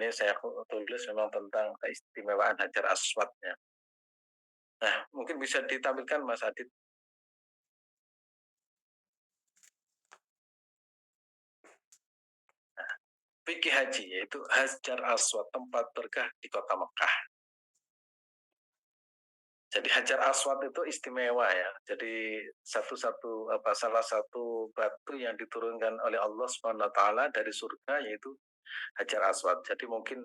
ini saya tulis memang tentang keistimewaan Hajar Aswadnya. Nah, mungkin bisa ditampilkan Mas Adit. Fikih haji yaitu Hajar Aswad, tempat berkah di kota Mekah. Jadi Hajar Aswad itu istimewa ya. Jadi salah satu batu yang diturunkan oleh Allah Subhanahu wa taala dari surga yaitu Hajar Aswad. Jadi mungkin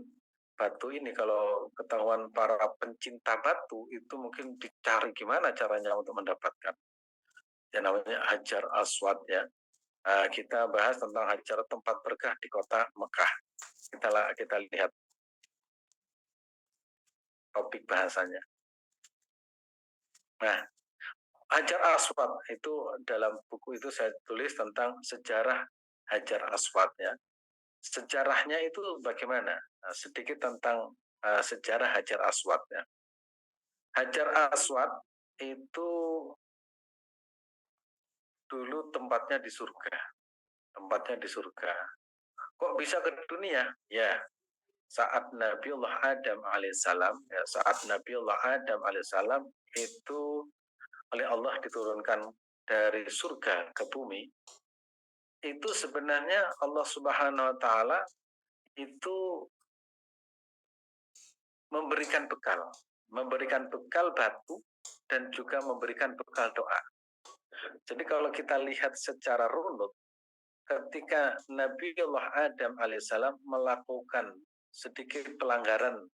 batu ini kalau ketahuan para pencinta batu itu mungkin dicari gimana caranya untuk mendapatkan. Yang namanya Hajar Aswad ya. Kita bahas tentang Hajar, tempat berkah di kota Mekah. Kita lihat topik bahasanya. Nah, Hajar Aswad itu dalam buku itu saya tulis tentang sejarah Hajar Aswad ya. Sejarahnya itu bagaimana? Sedikit tentang sejarah Hajar Aswad ya. Hajar Aswad itu dulu tempatnya di surga. Tempatnya di surga. Kok bisa ke dunia? Ya, saat Nabiullah Adam alaihissalam, ya, saat Nabiullah Adam alaihissalam itu oleh Allah diturunkan dari surga ke bumi, itu sebenarnya Allah Subhanahu wa taala itu memberikan bekal batu dan juga memberikan bekal doa. Jadi kalau kita lihat secara runut, ketika Nabiullah Adam alaihissalam melakukan sedikit pelanggaran,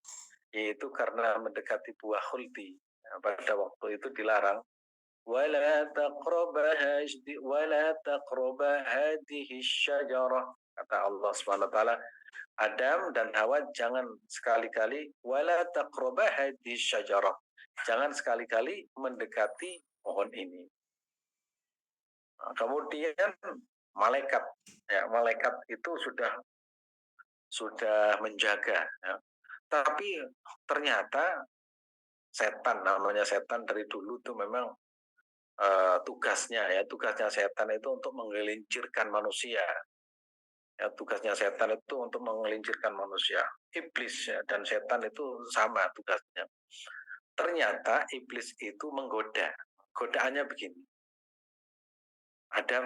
yaitu karena mendekati buah khuldi, pada waktu itu dilarang, wala taqraba hadhihi syajarah, kata Allah Subhanahu wa taala, Adam dan Hawa jangan sekali-kali wala taqraba hadhihi syajarah, jangan sekali-kali mendekati pohon ini. Kemudian malaikat itu sudah menjaga ya. Tapi ternyata namanya setan dari dulu itu memang tugasnya setan itu untuk menggelincirkan manusia. Ya, tugasnya setan itu untuk menggelincirkan manusia. Iblis ya, dan setan itu sama tugasnya. Ternyata iblis itu menggoda. Godaannya begini. Adam,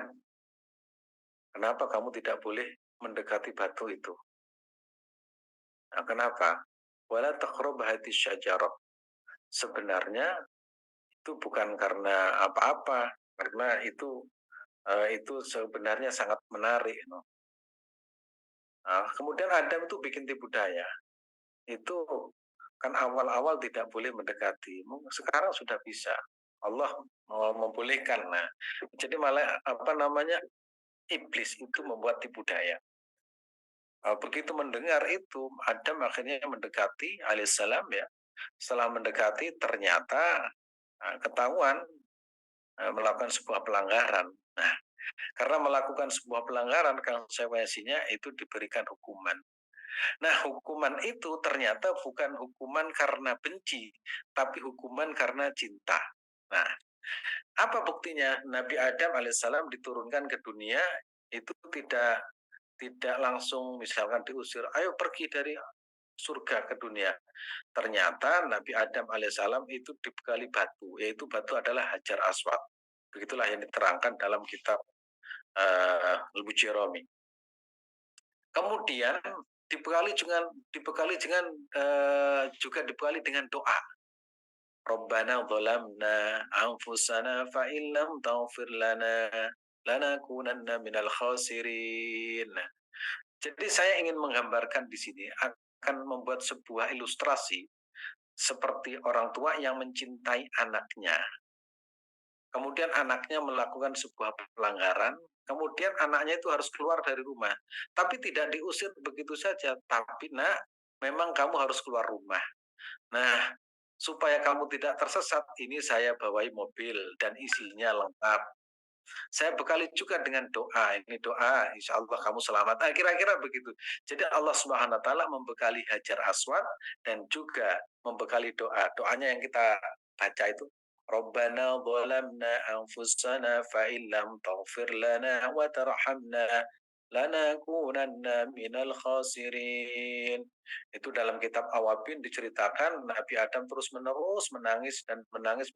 kenapa kamu tidak boleh mendekati batu itu? Nah, kenapa? Wala taqrab hadhihi syajarah. Sebenarnya itu bukan karena apa-apa, karena itu sebenarnya sangat menarik. Nah, kemudian Adam itu bikin tipu daya. Itu kan awal-awal tidak boleh mendekati. Sekarang sudah bisa. Allah membolehkan. Nah, jadi malah iblis itu membuat tipu daya. Begitu mendengar itu, Adam akhirnya mendekati alaihissalam ya. Setelah mendekati ternyata ketahuan melakukan sebuah pelanggaran. Nah, karena melakukan sebuah pelanggaran, konsekuensinya itu diberikan hukuman. Nah, hukuman itu ternyata bukan hukuman karena benci, tapi hukuman karena cinta. Nah, apa buktinya? Nabi Adam alaihissalam diturunkan ke dunia itu tidak langsung misalkan diusir, ayo pergi dari surga ke dunia. Ternyata Nabi Adam alaihissalam itu dibekali batu, yaitu batu adalah Hajar Aswad. Begitulah yang diterangkan dalam kitab Al-Mujirami. Kemudian dibekali dengan doa. Rabbana dhalamna anfusana fa illam taghfir lana lanakunanna minal khasirin. Jadi saya ingin menggambarkan di sini akan membuat sebuah ilustrasi seperti orang tua yang mencintai anaknya. Kemudian anaknya melakukan sebuah pelanggaran, kemudian anaknya itu harus keluar dari rumah. Tapi tidak diusir begitu saja, tapi nak, memang kamu harus keluar rumah. Nah, supaya kamu tidak tersesat, ini saya bawai mobil dan isinya lengkap. Saya bekali juga dengan doa. Ini doa, insya Allah kamu selamat. Nah, kira-kira begitu. Jadi Allah Subhanahu wa taala membekali Hajar Aswad dan juga membekali doa. Doanya yang kita baca itu Rabbana dhalamna anfusana fa illam taghfir lana wa tarhamna lanakunanna minal khasirin. Itu dalam kitab Awabin diceritakan Nabi Adam terus-menerus menangis dan menangis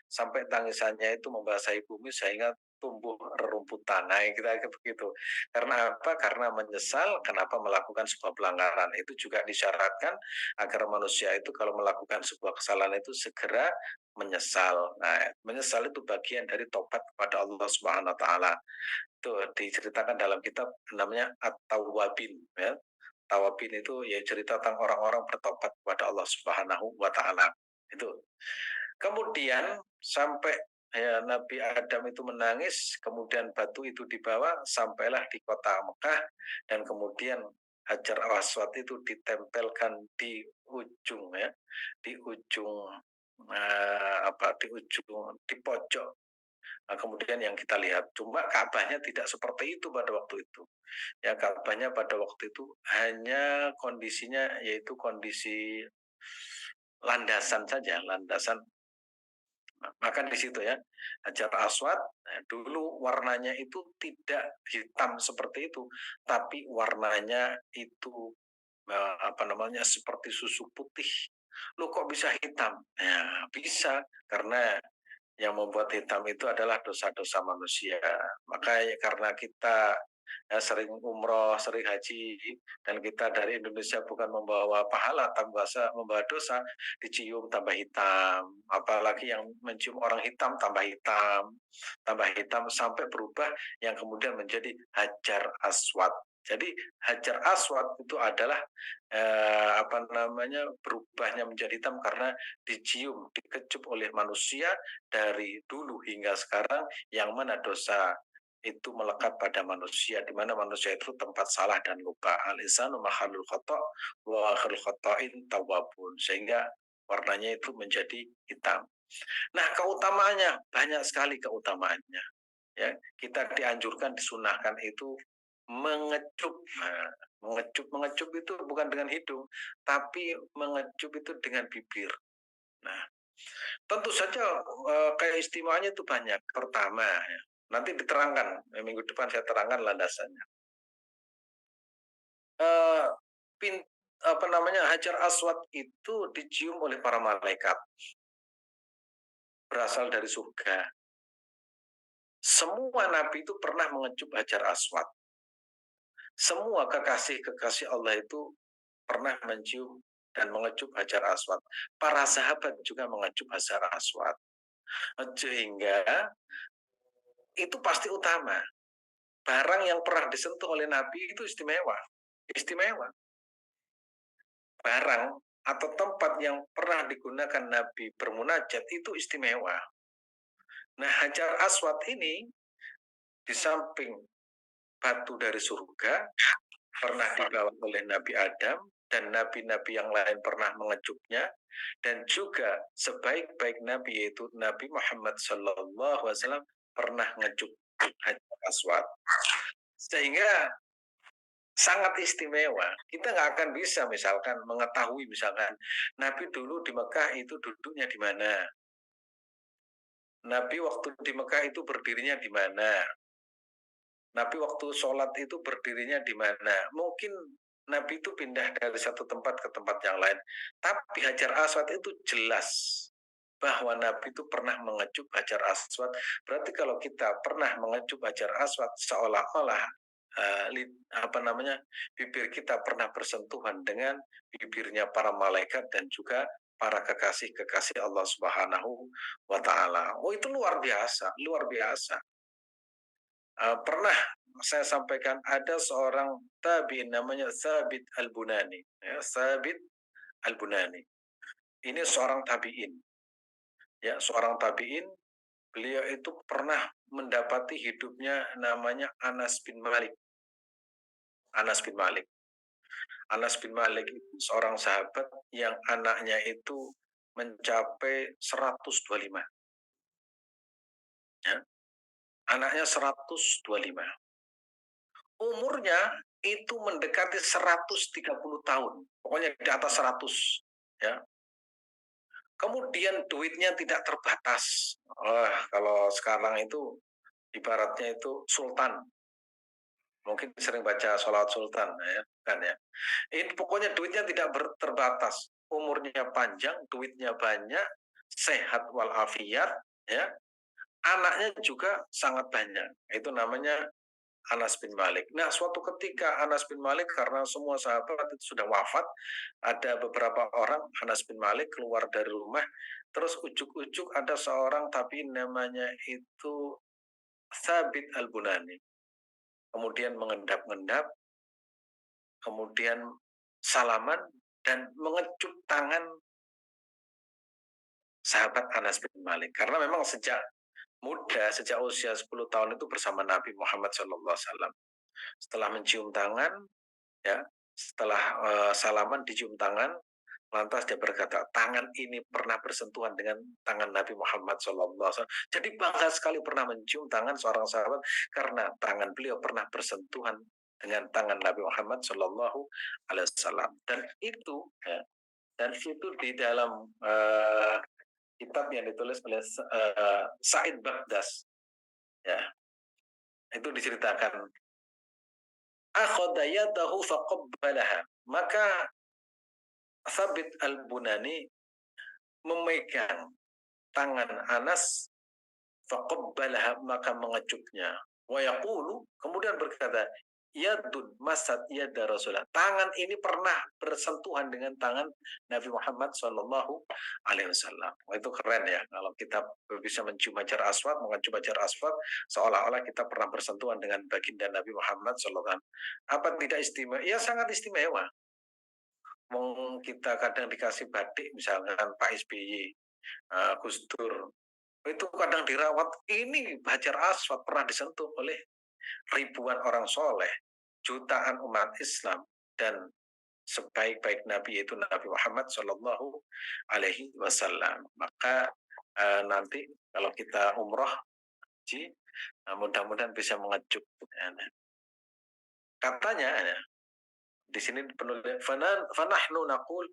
sampai tangisannya itu membasahi bumi sehingga tumbuh rerumputan. Nah, kira-kira begitu. Karena apa? Karena menyesal kenapa melakukan sebuah pelanggaran. Itu juga disyaratkan agar manusia itu kalau melakukan sebuah kesalahan itu segera menyesal. Nah, menyesal itu bagian dari tobat kepada Allah Subhanahu wa taala. Itu diceritakan dalam kitab namanya At-Tawwabin, ya. Tawabin itu ya cerita tentang orang-orang bertobat kepada Allah Subhanahu wa taala. Itu. Kemudian sampai ya, Nabi Adam itu menangis, kemudian batu itu dibawa sampailah di kota Mekah dan kemudian Hajar Aswad itu ditempelkan di ujung, ya, di ujung di ujung di pojok. Nah, kemudian yang kita lihat, cuma Ka'bahnya tidak seperti itu pada waktu itu. Ya, Ka'bahnya pada waktu itu hanya kondisinya yaitu kondisi landasan saja, landasan. Maka di situ ya, Hajar Aswad dulu warnanya itu tidak hitam seperti itu, tapi warnanya itu seperti susu putih. Loh kok bisa hitam? Ya, bisa karena yang membuat hitam itu adalah dosa-dosa manusia. Maka karena kita sering umroh, sering haji, dan kita dari Indonesia bukan membawa pahala, membawa dosa, dicium tambah hitam. Apalagi yang mencium orang hitam tambah hitam sampai berubah yang kemudian menjadi Hajar Aswad. Jadi Hajar Aswad itu adalah berubahnya menjadi hitam karena dicium, dikecup oleh manusia dari dulu hingga sekarang, yang mana dosa itu melekat pada manusia, di mana manusia itu tempat salah dan lupa. Al-insanu mahallul khata' wa akhiru khata'in tawwabun, sehingga warnanya itu menjadi hitam. Nah, keutamaannya banyak sekali keutamaannya. Ya, kita dianjurkan, disunahkan itu mengecup. Nah, mengecup itu bukan dengan hidung, tapi mengecup itu dengan bibir. Nah, tentu saja keistimewaannya itu banyak. Pertama, ya, nanti diterangkan minggu depan saya terangkan landasannya. Eh, pin, Hajar Aswad itu dicium oleh para malaikat, berasal dari surga. Semua nabi itu pernah mengecup Hajar Aswad. Semua kekasih-kekasih Allah itu pernah mencium dan mengecup Hajar Aswad. Para sahabat juga mengecup Hajar Aswad. Sehingga itu pasti utama. Barang yang pernah disentuh oleh Nabi itu istimewa. Istimewa. Barang atau tempat yang pernah digunakan Nabi bermunajat itu istimewa. Nah, Hajar Aswad ini di samping batu dari surga pernah dibawa oleh Nabi Adam, dan nabi-nabi yang lain pernah mengecupnya, dan juga sebaik-baik nabi yaitu Nabi Muhammad SAW pernah ngecup Hajar Aswad. Sehingga sangat istimewa. Kita nggak akan bisa misalkan mengetahui misalkan Nabi dulu di Mekah itu duduknya di mana, Nabi waktu di Mekah itu berdirinya di mana, Nabi waktu sholat itu berdirinya di mana. Mungkin Nabi itu pindah dari satu tempat ke tempat yang lain. Tapi Hajar Aswad itu jelas bahwa Nabi itu pernah mengecup Hajar Aswad. Berarti kalau kita pernah mengecup Hajar Aswad, seolah-olah bibir kita pernah bersentuhan dengan bibirnya para malaikat dan juga para kekasih-kekasih Allah Subhanahu wa taala. Oh, itu luar biasa, luar biasa. Pernah saya sampaikan ada seorang tabi'in namanya Thabit Al-Bunani, ya, Thabit Al-Bunani. Ini seorang tabi'in. Ya, seorang tabi'in, beliau itu pernah mendapati hidupnya namanya Anas bin Malik. Anas bin Malik. Anas bin Malik itu seorang sahabat yang anaknya itu mencapai 125. Ya. Anaknya 125. Umurnya itu mendekati 130 tahun. Pokoknya di atas 100. Ya. Kemudian duitnya tidak terbatas. Kalau sekarang itu ibaratnya itu sultan. Mungkin sering baca sholawat sultan, ya, kan ya. Ini pokoknya duitnya tidak terbatas, umurnya panjang, duitnya banyak, sehat walafiat, ya, anaknya juga sangat banyak. Itu namanya Anas bin Malik. Nah, suatu ketika Anas bin Malik karena semua sahabat itu sudah wafat, ada beberapa orang Anas bin Malik keluar dari rumah, terus ujuk-ujuk ada seorang tapi namanya itu Sabit Al-Bunani. Kemudian mengendap-endap, kemudian salaman dan mengecup tangan sahabat Anas bin Malik. Karena memang sejak muda, sejak usia 10 tahun itu bersama Nabi Muhammad SAW. Setelah mencium tangan, ya, setelah salaman dicium tangan, lantas dia berkata, tangan ini pernah bersentuhan dengan tangan Nabi Muhammad SAW. Jadi bangga sekali pernah mencium tangan seorang sahabat karena tangan beliau pernah bersentuhan dengan tangan Nabi Muhammad SAW. Dan itu, ya, dan itu di dalam kitab yang ditulis oleh Said Bagdas, ya, itu diceritakan akhadayatahu faqabbalaha, maka Sabit Al-Bunani memegang tangan Anas faqabbalaha, maka mengecupnya, wa yaqulu, kemudian berkata, yadun masad yada Rasulullah, tangan ini pernah bersentuhan dengan tangan Nabi Muhammad Shallallahu Alaihi Wasallam. Itu keren ya, kalau kita bisa mencium hajar aswad, mengecup hajar aswad, seolah-olah kita pernah bersentuhan dengan baginda Nabi Muhammad Shallallahu Alaihi Wasallam. Apa tidak istimewa? Ya sangat istimewa. Kita kadang dikasih batik, misalkan Pak SBY, Gus Dur, itu kadang dirawat, ini hajar aswad pernah disentuh oleh ribuan orang soleh, jutaan umat Islam, dan sebaik-baik Nabi yaitu Nabi Muhammad Shallallahu Alaihi Wasallam. Maka nanti kalau kita umroh, mudah-mudahan bisa mengecup. Katanya di sini penulis, fanahnu naqul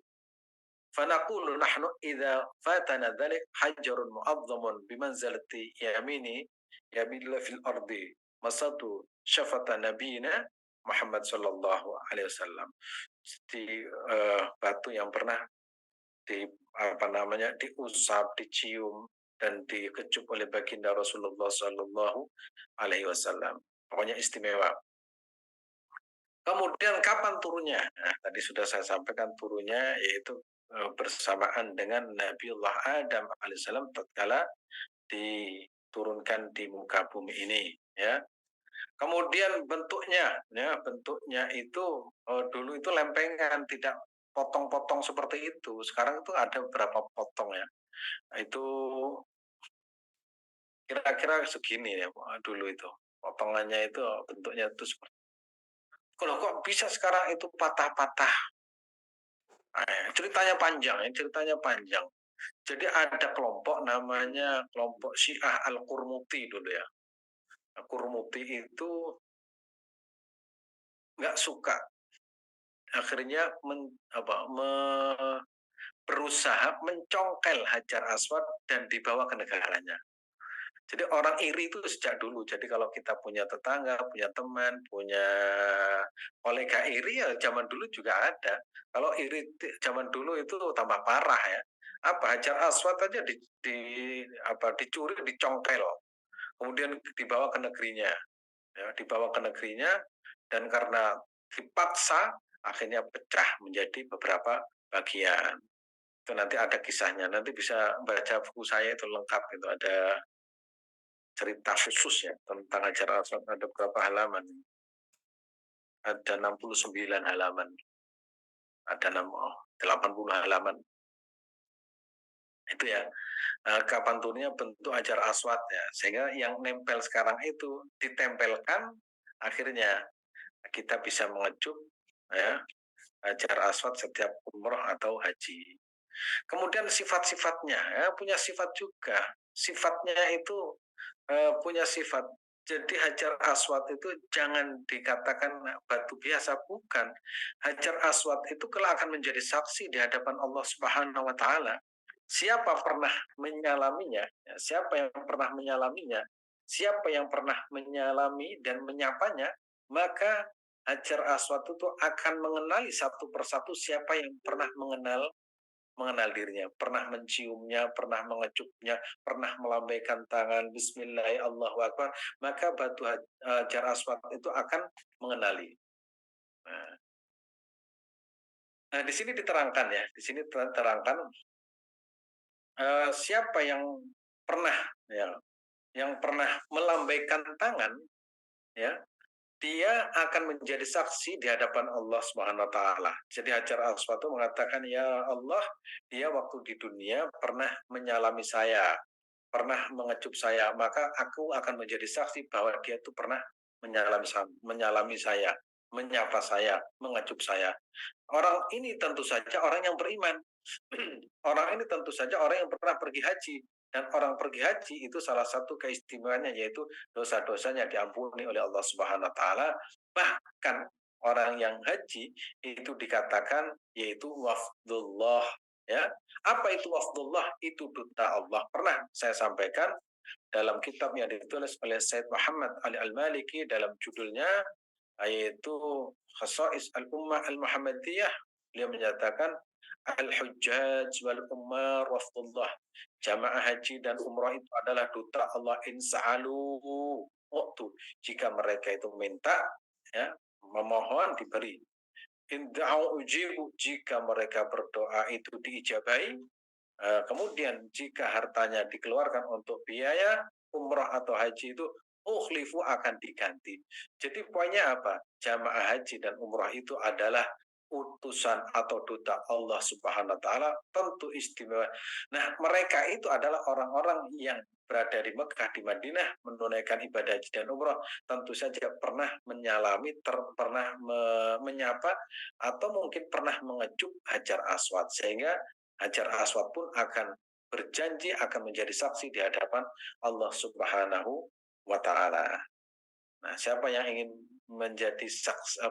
fanaqulu nahnu idza fatana dzalik hajarun mu'azzamun bimanzalati yamini fil ardi masatu syafata nabiyina Muhammad sallallahu alaihi wasallam. Di batu yang pernah diusap, dicium dan dikecup oleh baginda Rasulullah sallallahu alaihi wasallam. Pokoknya istimewa. Kemudian kapan turunnya? Nah, tadi sudah saya sampaikan turunnya yaitu bersamaan dengan Nabiullah Adam alaihissalam tatkala diturunkan di muka bumi ini, ya. Kemudian bentuknya itu dulu itu lempengan, tidak potong-potong seperti itu. Sekarang itu ada beberapa potong, ya. Itu kira-kira segini ya dulu itu. Potongannya itu bentuknya itu seperti. Kalau kok bisa sekarang itu patah-patah? Ceritanya panjang. Jadi ada kelompok namanya kelompok Syiah Al-Qurmuti dulu, ya. Qurmuti itu nggak suka, akhirnya berusaha mencongkel Hajar Aswad dan dibawa ke negaranya. Jadi orang iri itu sejak dulu. Jadi kalau kita punya tetangga, punya teman, punya kolega iri, ya zaman dulu juga ada. Kalau iri zaman dulu itu tambah parah, ya. Apa Hajar Aswad aja dicuri, dicongkel, kemudian dibawa ke negerinya, ya, dibawa ke negerinya, dan karena dipaksa akhirnya pecah menjadi beberapa bagian. Itu nanti ada kisahnya, nanti bisa baca buku saya itu lengkap, itu ada cerita khusus ya tentang Hajar Aswad, ada berapa halaman, ada 69 halaman, ada 80 halaman, itu ya. Kapan turunnya bentuk Hajar Aswad, ya, sehingga yang nempel sekarang itu ditempelkan, akhirnya kita bisa mengecup, ya, Hajar Aswad setiap umroh atau haji. Kemudian sifat-sifatnya, ya, punya sifat juga. Sifatnya itu punya sifat. Jadi Hajar Aswad itu jangan dikatakan batu biasa, bukan. Hajar Aswad itu kelak akan menjadi saksi di hadapan Allah Subhanahu wa taala. Siapa pernah menyalaminya? Siapa yang pernah menyalaminya? Siapa yang pernah menyalami dan menyapanya? maka Hajar Aswad itu akan mengenali satu persatu siapa yang pernah mengenal dirinya, pernah menciumnya, pernah mengecupnya, pernah melambaikan tangan Bismillah Allahu Akbar, maka batu Hajar Aswad itu akan mengenali. Nah, di sini diterangkan ya, di sini terangkan siapa yang pernah ya, yang pernah melambaikan tangan ya, dia akan menjadi saksi di hadapan Allah Subhanahu wa taala. Jadi Hajar Aswad itu mengatakan, "Ya Allah, dia waktu di dunia pernah menyalami saya, pernah mengecup saya, maka aku akan menjadi saksi bahwa dia itu pernah menyalami saya, menyapa saya, mengecup saya." Orang ini tentu saja orang yang beriman. Orang ini tentu saja orang yang pernah pergi haji. Dan orang pergi haji itu salah satu keistimewaannya yaitu dosa-dosanya diampuni oleh Allah Subhanahu wa taala. Bahkan orang yang haji itu dikatakan yaitu wafdullah ya. Apa itu wafdullah? Itu duta Allah. Pernah saya sampaikan dalam kitab yang ditulis oleh Said Muhammad Ali Al-Maliki dalam judulnya yaitu Khasais Al-Ummah Al-Muhammadiyah. Dia menyatakan Al-Hujjaj wal Ummar wafdullah. Jamaah haji dan umrah itu adalah duta Allah insa'alu waktu. Jika mereka itu minta, ya, memohon diberi. Inda'u ujibu, jika mereka berdoa itu diijabahi. Kemudian jika hartanya dikeluarkan untuk biaya umrah atau haji itu ukhlifu akan diganti. Jadi poinnya apa? Jamaah haji dan umrah itu adalah utusan atau duta Allah Subhanahu wa taala, tentu istimewa. Nah, mereka itu adalah orang-orang yang berada di Mekah, di Madinah menunaikan ibadah haji dan umrah, tentu saja pernah menyalami, pernah menyapa atau mungkin pernah mengecup Hajar Aswad, sehingga Hajar Aswad pun akan berjanji akan menjadi saksi di hadapan Allah Subhanahu wa taala. Nah, siapa yang ingin menjadi saksi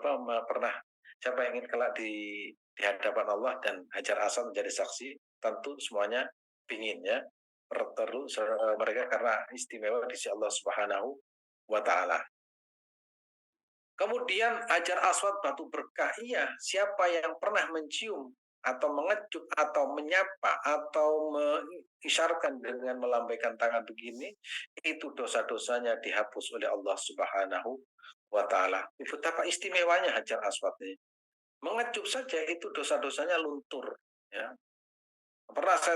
pernah siapa yang ingin kelak di hadapan Allah dan Hajar Aswad menjadi saksi, tentu semuanya ingin ya. Perlu mereka karena istimewa di sisi Allah Subhanahu wa taala. Kemudian Hajar Aswad batu berkah, iya, siapa yang pernah mencium atau mengecup atau menyapa atau mengisyaratkan dengan melambaikan tangan begini, itu dosa-dosanya dihapus oleh Allah Subhanahu wa taala. Betapa istimewanya Hajar Aswad ini. Mengecup saja itu dosa-dosanya luntur, ya. Pernah saya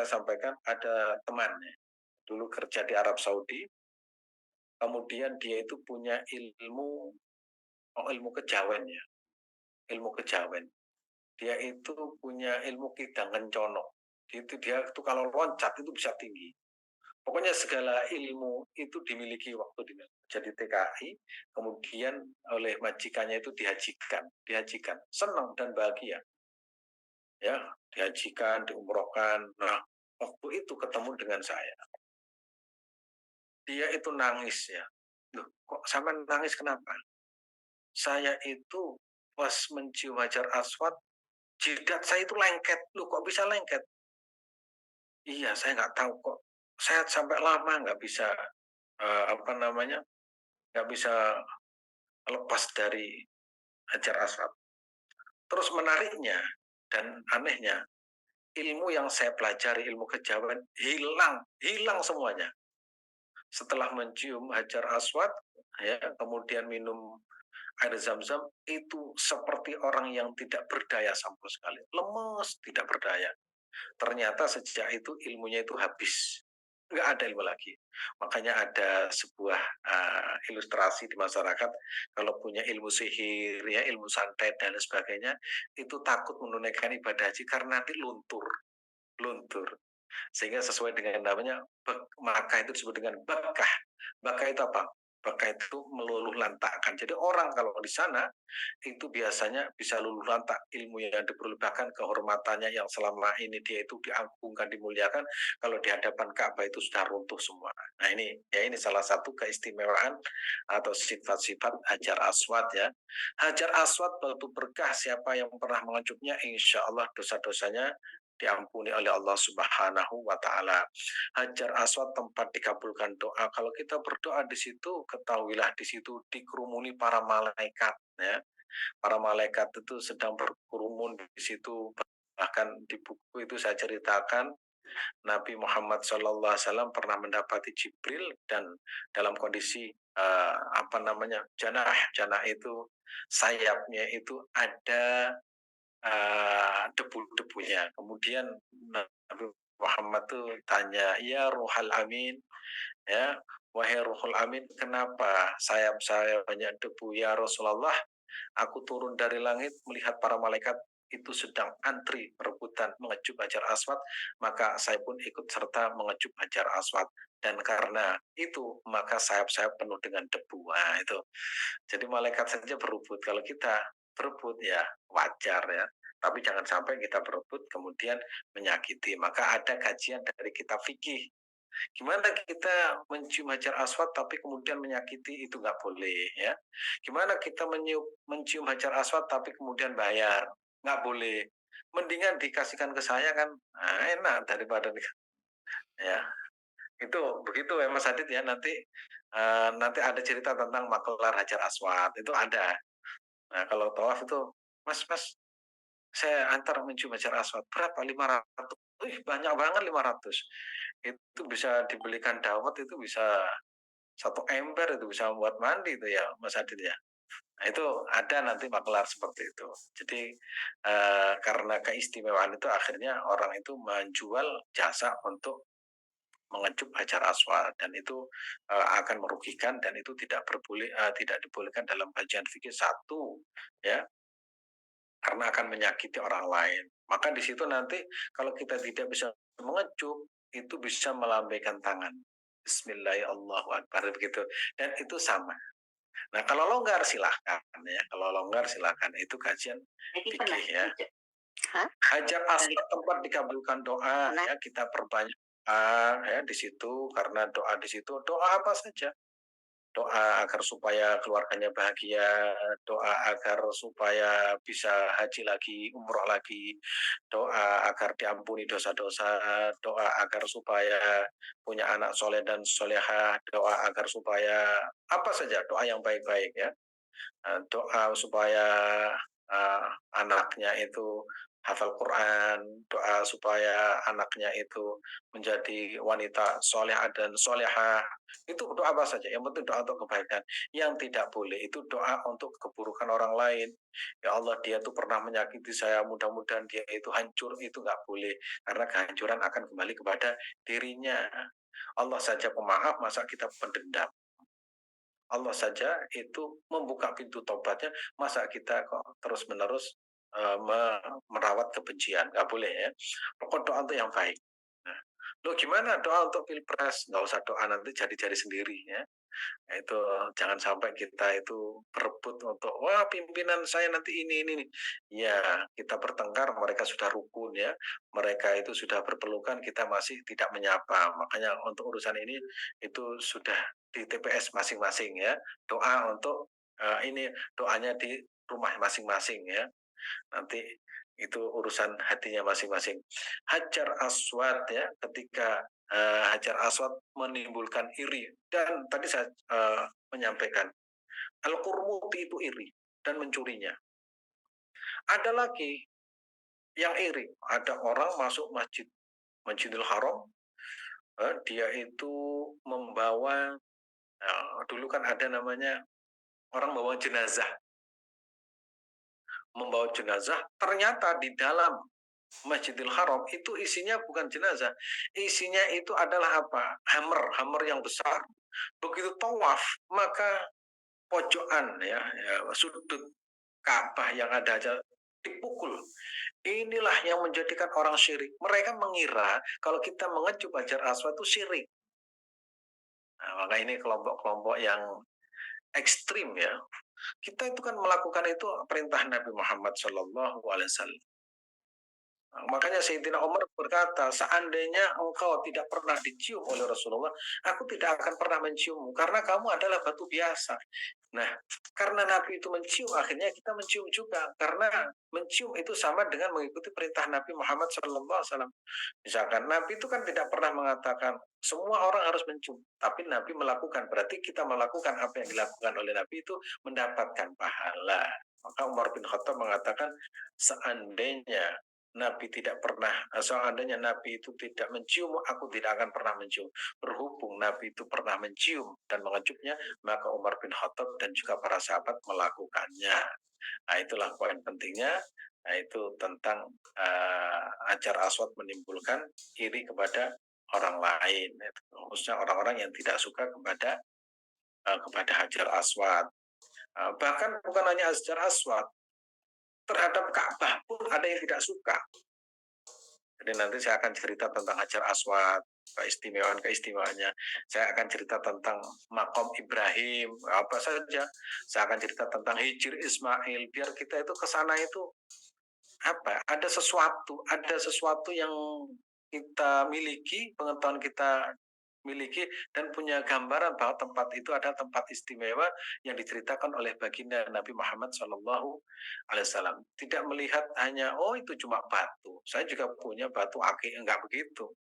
sampaikan ada temannya dulu kerja di Arab Saudi, kemudian dia itu punya ilmu kejawen ya, ilmu kejawen. Dia itu punya ilmu kidang kencono. Dia itu kalau loncat itu bisa tinggi. Pokoknya segala ilmu itu dimiliki waktu jadi TKI, kemudian oleh majikannya itu dihajikan, senang dan bahagia. Ya, dihajikan, diumrohkan. Nah, waktu itu ketemu dengan saya. Dia itu nangis ya. Loh, kok sama nangis kenapa? Saya itu pas mencium Hajar Aswad, jidat saya itu lengket. Loh, kok bisa lengket? Iya, saya nggak tahu kok. Saya sampai lama nggak bisa nggak bisa lepas dari Hajar Aswad. Terus menariknya dan anehnya, ilmu yang saya pelajari, ilmu kejawen, hilang semuanya. Setelah mencium Hajar Aswad, ya, kemudian minum air zam-zam, itu seperti orang yang tidak berdaya sama sekali. Lemes, tidak berdaya. Ternyata sejak itu ilmunya itu habis. Nggak ada ilmu lagi. Makanya ada sebuah ilustrasi di masyarakat, kalau punya ilmu sihir, ya, ilmu santet dan sebagainya, itu takut menunaikan ibadah haji karena nanti luntur. Sehingga sesuai dengan namanya, maka itu disebut dengan bakah. Bakah itu apa? Bakah itu meluluh lantakkan. Jadi orang kalau di sana itu biasanya bisa luluh lantak, ilmu yang diperlukan, bahkan kehormatannya yang selama ini dia itu diagungkan, dimuliakan, kalau di hadapan Ka'bah itu sudah runtuh semua. Nah, ini salah satu keistimewaan atau sifat-sifat Hajar Aswad ya. Hajar Aswad batu berkah, siapa yang pernah mengecupnya insya Allah dosa-dosanya diampuni oleh Allah Subhanahu wa taala. Hajar Aswad tempat dikabulkan doa. Kalau kita berdoa di situ, ketahuilah di situ dikerumuni para malaikat ya. Para malaikat itu sedang berkerumun di situ. Bahkan di buku itu saya ceritakan Nabi Muhammad SAW pernah mendapati Jibril dan dalam kondisi apa namanya janah itu sayapnya itu ada debu-debunya. Kemudian Nabi Muhammad tuh tanya, ya Ruhal Amin, ya wahai Ruhul Amin, kenapa sayap saya banyak debu ya Rasulullah? Aku turun dari langit melihat para malaikat itu sedang antri berebutan mengecup Hajar Aswad, maka saya pun ikut serta mengecup Hajar Aswad. Dan karena itu, maka sayap-sayap penuh dengan debu. Nah, itu. Jadi malaikat saja berebut. Kalau kita berebut ya wajar ya. Tapi jangan sampai kita berebut kemudian menyakiti. Maka ada kajian dari kitab fikih. Gimana kita mencium Hajar Aswad tapi kemudian menyakiti, itu nggak boleh ya. Gimana kita mencium Hajar Aswad tapi kemudian bayar, nggak boleh. Mendingan dikasihkan ke saya kan, nah, enak daripada ya. Itu begitu ya Mas Adit ya, nanti ada cerita tentang makelar Hajar Aswad itu ada. Nah kalau tawaf itu, Mas saya antar mencium Hajar Aswad berapa? 500. Wih banyak banget 500. Itu bisa dibelikan dawet, itu bisa 1 ember, itu bisa buat mandi itu ya Mas Adit ya. Nah, itu ada nanti makelar seperti itu. Jadi karena keistimewaan itu akhirnya orang itu menjual jasa untuk mengecup Hajar Aswad, dan itu akan merugikan, dan itu tidak dibolehkan dalam kajian fikih satu ya, karena akan menyakiti orang lain. Maka di situ nanti kalau kita tidak bisa mengecup, itu bisa melambaikan tangan. Bismillahirrahmanirrahim begitu. Dan itu sama. Nah, kalau longgar silahkan ya. Kalau longgar silahkan. Itu kajian fikih ya. Hajar Aswad tempat dikabulkan doa ya, kita perbanyak ya di situ, karena doa di situ doa apa saja. Doa agar supaya keluarganya bahagia, doa agar supaya bisa haji lagi, umroh lagi, doa agar diampuni dosa-dosa, doa agar supaya punya anak soleh dan solehah, doa agar supaya apa saja, doa yang baik-baik ya. Doa supaya uh, anaknya itu hafal Quran, doa supaya anaknya itu menjadi wanita solehah dan solehah. Itu doa apa saja, yang penting doa untuk kebaikan. Yang tidak boleh itu doa untuk keburukan orang lain. Ya Allah, dia tuh pernah menyakiti saya, mudah-mudahan dia itu hancur, itu nggak boleh. Karena kehancuran akan kembali kepada dirinya. Allah saja pemaaf, masa kita pendendam? Allah saja itu membuka pintu tobatnya, masa kita kok terus-menerus merawat kebencian? Nggak boleh ya. Pokok doa untuk yang baik. Nah, lo gimana doa untuk pilpres? Nggak usah doa, nanti jadi-jadi sendiri ya. Nah, itu jangan sampai kita itu berebut untuk wah pimpinan saya nanti ini. Ya, kita bertengkar, mereka sudah rukun ya. Mereka itu sudah berpelukan, kita masih tidak menyapa. Makanya untuk urusan ini itu sudah di TPS masing-masing ya. Doa untuk ini doanya di rumah masing-masing ya. Nanti itu urusan hatinya masing-masing. Hajar Aswad ya, ketika Hajar Aswad menimbulkan iri, dan tadi saya menyampaikan Al-Qurmuti itu iri dan mencurinya. Ada lagi yang iri, ada orang masuk Masjidil Haram, dia itu membawa dulu kan ada namanya orang membawa jenazah, ternyata di dalam Masjidil Haram itu isinya bukan jenazah, isinya itu adalah apa? Hammer yang besar. Begitu tawaf, maka pojokan ya sudut Ka'bah yang ada aja dipukul. Inilah yang menjadikan orang syirik. Mereka mengira kalau kita mengecup Hajar Aswad itu syirik. Nah, maka ini kelompok-kelompok yang ekstrim ya. Kita itu kan melakukan itu perintah Nabi Muhammad SAW. Makanya Sayyidina Umar berkata, seandainya engkau tidak pernah dicium oleh Rasulullah, aku tidak akan pernah menciummu karena kamu adalah batu biasa. Nah, karena Nabi itu mencium, akhirnya kita mencium juga. Karena mencium itu sama dengan mengikuti perintah Nabi Muhammad SAW. Misalkan Nabi itu kan tidak pernah mengatakan semua orang harus mencium, tapi Nabi melakukan. Berarti kita melakukan apa yang dilakukan oleh Nabi itu mendapatkan pahala. Maka Umar bin Khattab mengatakan seandainya Nabi tidak pernah, seandainya Nabi itu tidak mencium, aku tidak akan pernah mencium. Berhubung Nabi itu pernah mencium dan mengecupnya, maka Umar bin Khattab dan juga para sahabat melakukannya. Nah, itulah poin pentingnya. Nah, itu tentang Hajar Aswad menimbulkan iri kepada orang lain, khususnya orang-orang yang tidak suka kepada Hajar Aswad. Bahkan bukan hanya Hajar Aswad, terhadap Ka'bah pun ada yang tidak suka. Jadi nanti saya akan cerita tentang Hajar Aswad, keistimewaan-keistimewaannya. Saya akan cerita tentang makom Ibrahim, apa saja. Saya akan cerita tentang Hijr Ismail, biar kita itu ke sana itu ada sesuatu yang kita miliki, pengetahuan kita miliki dan punya gambaran bahwa tempat itu ada tempat istimewa yang diceritakan oleh baginda Nabi Muhammad SAW. Tidak melihat hanya itu cuma batu. Saya juga punya batu akik, enggak begitu.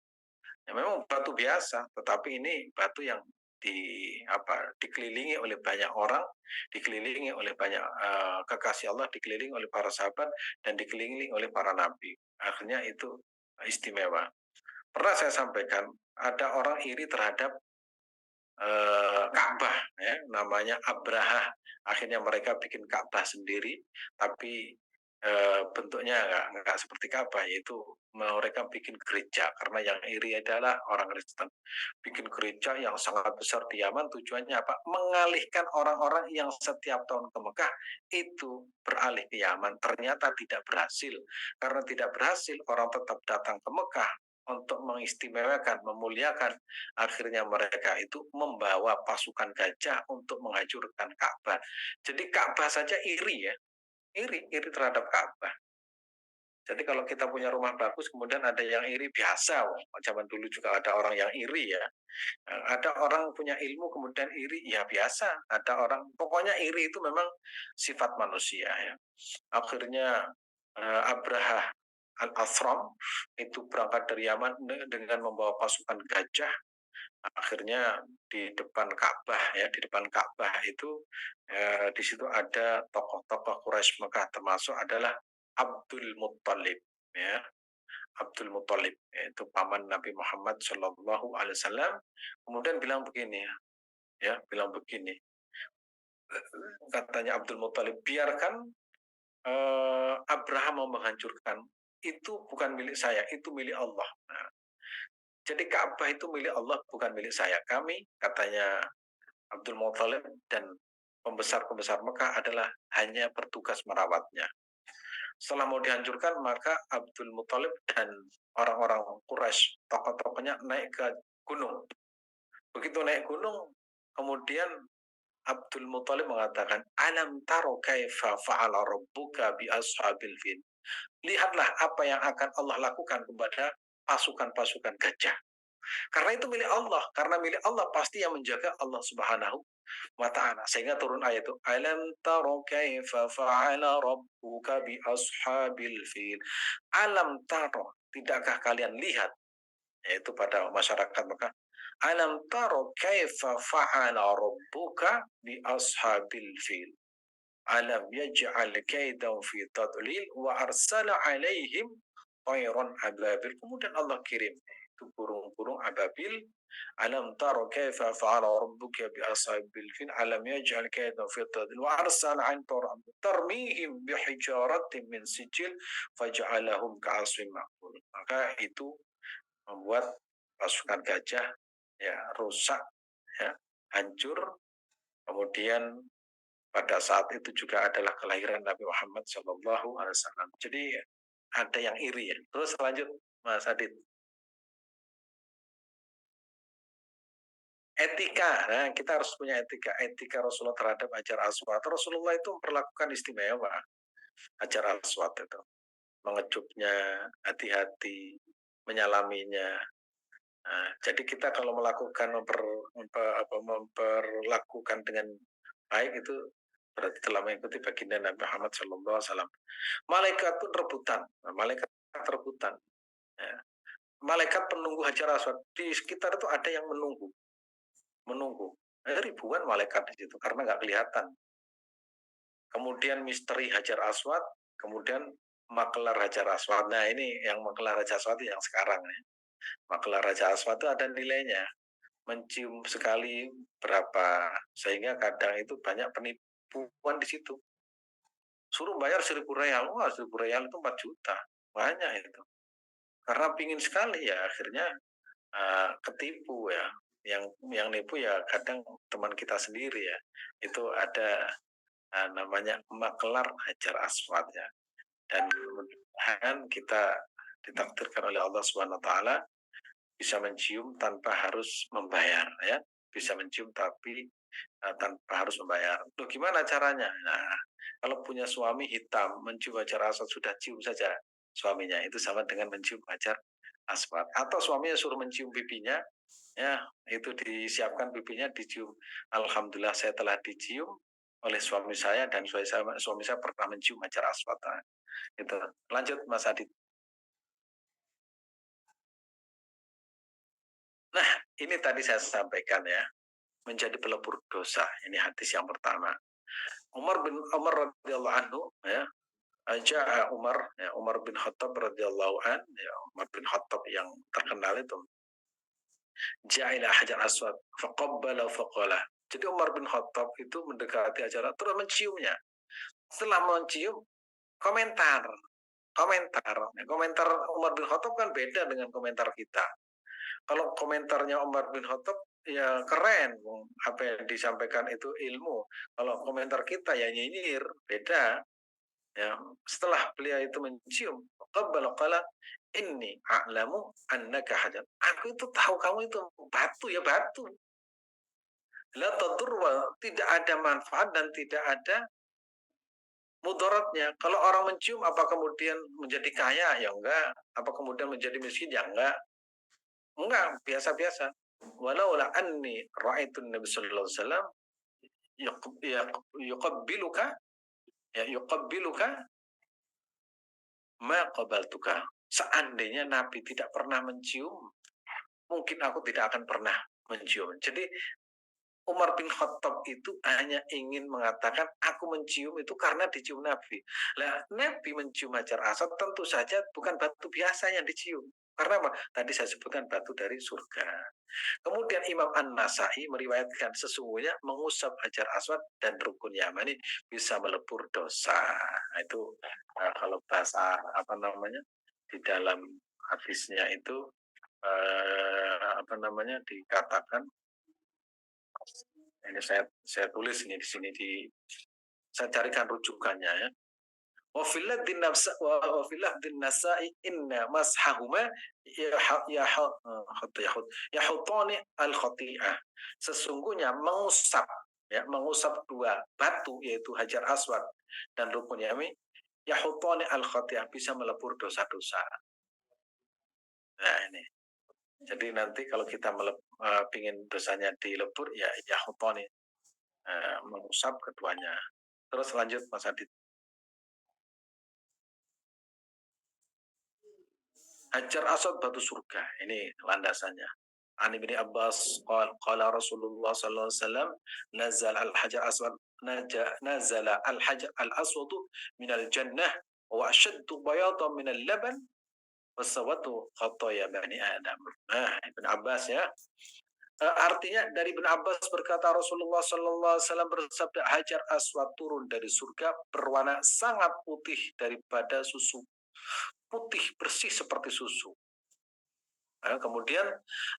Ya, memang batu biasa, tetapi ini batu yang dikelilingi oleh banyak orang, dikelilingi oleh banyak kekasih Allah, dikelilingi oleh para sahabat dan dikelilingi oleh para nabi. Akhirnya itu istimewa. Pernah saya sampaikan ada orang iri terhadap Ka'bah, ya, namanya Abraha. Akhirnya mereka bikin Ka'bah sendiri, tapi bentuknya nggak seperti Ka'bah, yaitu mereka bikin gereja karena yang iri adalah orang Kristen. Bikin gereja yang sangat besar di Yaman, tujuannya apa? Mengalihkan orang-orang yang setiap tahun ke Mekah itu beralih ke Yaman. Ternyata tidak berhasil. Karena tidak berhasil, orang tetap datang ke Mekah untuk mengistimewakan, memuliakan. Akhirnya mereka itu membawa pasukan gajah untuk menghancurkan Ka'bah. Jadi Ka'bah saja iri ya, iri terhadap Ka'bah. Jadi kalau kita punya rumah bagus, kemudian ada yang iri, biasa. Zaman dulu juga ada orang yang iri ya. Ada orang punya ilmu kemudian iri, ya biasa. Ada orang, pokoknya iri itu memang sifat manusia ya. Akhirnya Abraha Al-Athram itu berangkat dari Yaman dengan membawa pasukan gajah. Akhirnya di depan Ka'bah ya, di depan Ka'bah itu di situ ada tokoh-tokoh Quraisy Mekah, termasuk adalah Abdul Muttalib ya. Abdul Muttalib yaitu paman Nabi Muhammad Shallallahu Alaihi Wasallam, kemudian bilang begini ya, bilang begini, katanya Abdul Muttalib, biarkan Abraham mau menghancurkan, itu bukan milik saya, itu milik Allah. Nah, jadi Ka'bah itu milik Allah, bukan milik saya. Kami, katanya Abdul Muttalib dan pembesar-pembesar Mekah adalah hanya bertugas merawatnya. Setelah mau dihancurkan, maka Abdul Muttalib dan orang-orang Quraisy, tokoh-tokohnya naik ke gunung. Begitu naik gunung, kemudian Abdul Muttalib mengatakan, "Alam taro kaifa fa'ala rabbuka bi ashabil fil." Lihatlah apa yang akan Allah lakukan kepada pasukan-pasukan gajah. Karena itu milik Allah, karena milik Allah pasti yang menjaga Allah Subhanahu wa ta'ala. Sehingga turun ayat itu, alam taro kaifa fa'ala rabbuka bi ashabil fil. Alam taro, tidakkah kalian lihat, yaitu pada masyarakat Mekah, alam taro kaifa fa'ala rabbuka bi ashabil fil. Alam yaj'al kaidan fi tadlil wa arsala alaihim tayran ababil. Kemudian Allah kirim itu burung-burung ababil. Alam taro kaifa fa'ala rabbuka bi ashabil fil alam yaj'al kaidan fi tadlil wa arsala an tarmihim bi hijaratin min sijil faj'alahum ka'asfin ma'kul. Maka itu membuat pasukan gajah ya rusak ya, hancur. Kemudian pada saat itu juga adalah kelahiran Nabi Muhammad Shallallahu Alaihi Wasallam. Jadi ada yang iri ya. Terus lanjut Mas Adit. Etika, nah kita harus punya etika. Etika Rasulullah terhadap Hajar Aswad. Rasulullah itu memperlakukan istimewa Hajar Aswad itu. mengecupnya, hati-hati, menyalaminya. Nah, jadi kita kalau melakukan memperlakukan dengan baik itu berarti telah mengikuti baginda Nabi Muhammad SAW. Malaikat pun rebutan, malaikat rebutan. Ya. Malaikat penunggu Hajar Aswad di sekitar itu ada yang menunggu. Ribuan malaikat di situ karena nggak kelihatan. Kemudian misteri Hajar Aswad, kemudian makelar Hajar Aswad. Nah ini yang makelar Hajar Aswad yang sekarang ya. Makelar Hajar Aswad itu ada nilainya, mencium sekali berapa, sehingga kadang itu banyak penipuan di situ. Suruh bayar 1.000 real, wah 1.000 real itu 4 juta, banyak itu. Karena pingin sekali ya akhirnya ketipu ya. Yang nipu ya kadang teman kita sendiri ya. Itu ada namanya makelar Hajar Aswad ya. Dan mudah-mudahan kita ditakdirkan oleh Allah Subhanahu wa taala bisa mencium tanpa harus membayar ya. Bisa mencium tapi tanpa harus membayar. Loh, gimana caranya? Nah, kalau punya suami hitam mencium Hajar Aswad sudah cium saja suaminya, itu sama dengan mencium Hajar Aswad. Atau suaminya suruh mencium pipinya, ya itu disiapkan pipinya dicium. Alhamdulillah saya telah dicium oleh suami saya dan suami saya pernah mencium Hajar Aswad. Nah, itu. Lanjut Mas Adit. Nah, ini tadi saya sampaikan ya, menjadi pelebur dosa. Ini hadis yang pertama. Umar radhiyallahu anhu ya, aja Umar bin Khattab radhiyallahu an, ya Umar bin Khattab yang terkenal itu. Ja'ila Hajar Aswad faqabbala faqala. Jadi Umar bin Khattab itu mendekati Hajar terus menciumnya. Setelah mencium, komentar. Komentar Umar bin Khattab kan beda dengan komentar kita. Kalau komentarnya Umar bin Khattab ya keren, apa yang disampaikan itu ilmu. Kalau komentar kita ya nyinyir, beda. Ya, setelah beliau itu mencium, qala inni a'lamu annaka hajar. Aku itu tahu kamu itu batu ya batu. La tadur tidak ada manfaat dan tidak ada mudaratnya. Kalau orang mencium apa kemudian menjadi kaya? Ya enggak. Apa kemudian menjadi miskin? Ya enggak. Enggak, biasa-biasa. Walaula anni ra'aitun Nabi sallallahu alaihi wasallam yuqabbiluka yuqabbiluka ma qabaltuka. Seandainya Nabi tidak pernah mencium, mungkin aku tidak akan pernah mencium. Jadi Umar bin Khattab itu hanya ingin mengatakan aku mencium itu karena dicium Nabi. Lah Nabi mencium Hajar Aswad tentu saja bukan batu biasa yang dicium. Karena apa? Tadi saya sebutkan batu dari surga. Kemudian Imam An-Nasai meriwayatkan sesungguhnya mengusap Hajar Aswad dan rukun Yamani bisa melebur dosa. Nah, itu kalau bahasa apa namanya di dalam hadisnya itu dikatakan ini saya tulis ini di sini saya carikan rujukannya ya. Wa fil lafdin nasai inna mashahuma yahutani al khati'ah. Sesungguhnya mengusap dua batu yaitu Hajar Aswad dan rukun Yamani yahutani al khati'ah bisa melebur dosa-dosa. Nah ini. Jadi nanti kalau kita pingin dosanya dilebur ya yahutani mengusap keduanya. Terus lanjut Mas Adit. Hajar Aswad batu surga. Ini landasannya. An Ibnu Abbas qala Rasulullah sallallahu alaihi wasallam nazala al-hajar aswad nazala al-hajar al-aswad min al-jannah wa ashaddu bayadan min al-laban wasawatu khataya bani Adam. Nah, Ibnu Abbas ya. Artinya dari Ibnu Abbas berkata Rasulullah sallallahu alaihi wasallam bersabda Hajar Aswad turun dari surga berwarna sangat putih daripada susu. Putih bersih seperti susu. Nah, kemudian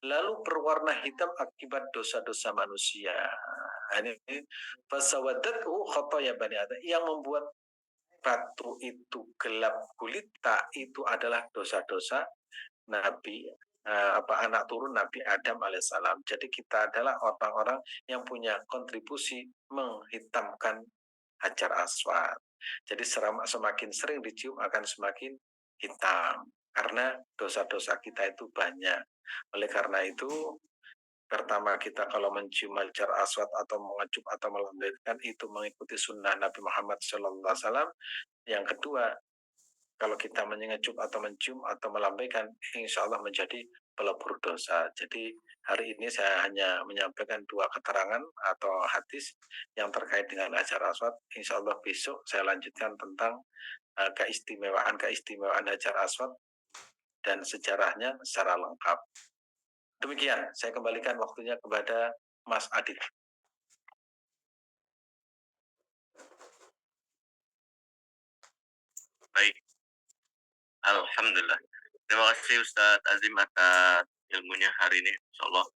lalu berwarna hitam akibat dosa-dosa manusia. Ini fasawadatu khataya bani Adam yang membuat batu itu gelap gulita itu adalah dosa-dosa Nabi anak turun Nabi Adam alaihissalam. Jadi kita adalah orang-orang yang punya kontribusi menghitamkan Hajar Aswad. Jadi semakin sering dicium akan semakin hitam. Karena dosa-dosa kita itu banyak. Oleh karena itu, pertama kita kalau mencium Hajar Aswad atau mengecup atau melambaikan itu mengikuti sunnah Nabi Muhammad SAW. Yang kedua, kalau kita mengecup atau mencium atau melambaikan, insya Allah menjadi pelebur dosa. Jadi hari ini saya hanya menyampaikan dua keterangan atau hadis yang terkait dengan Hajar Aswad. Insya Allah besok saya lanjutkan tentang keistimewaan Hajar Aswad dan sejarahnya secara lengkap. Demikian, saya kembalikan waktunya kepada Mas Adit. Baik, alhamdulillah. Terima kasih Ustadz Azim atas ilmunya hari ini, insyaallah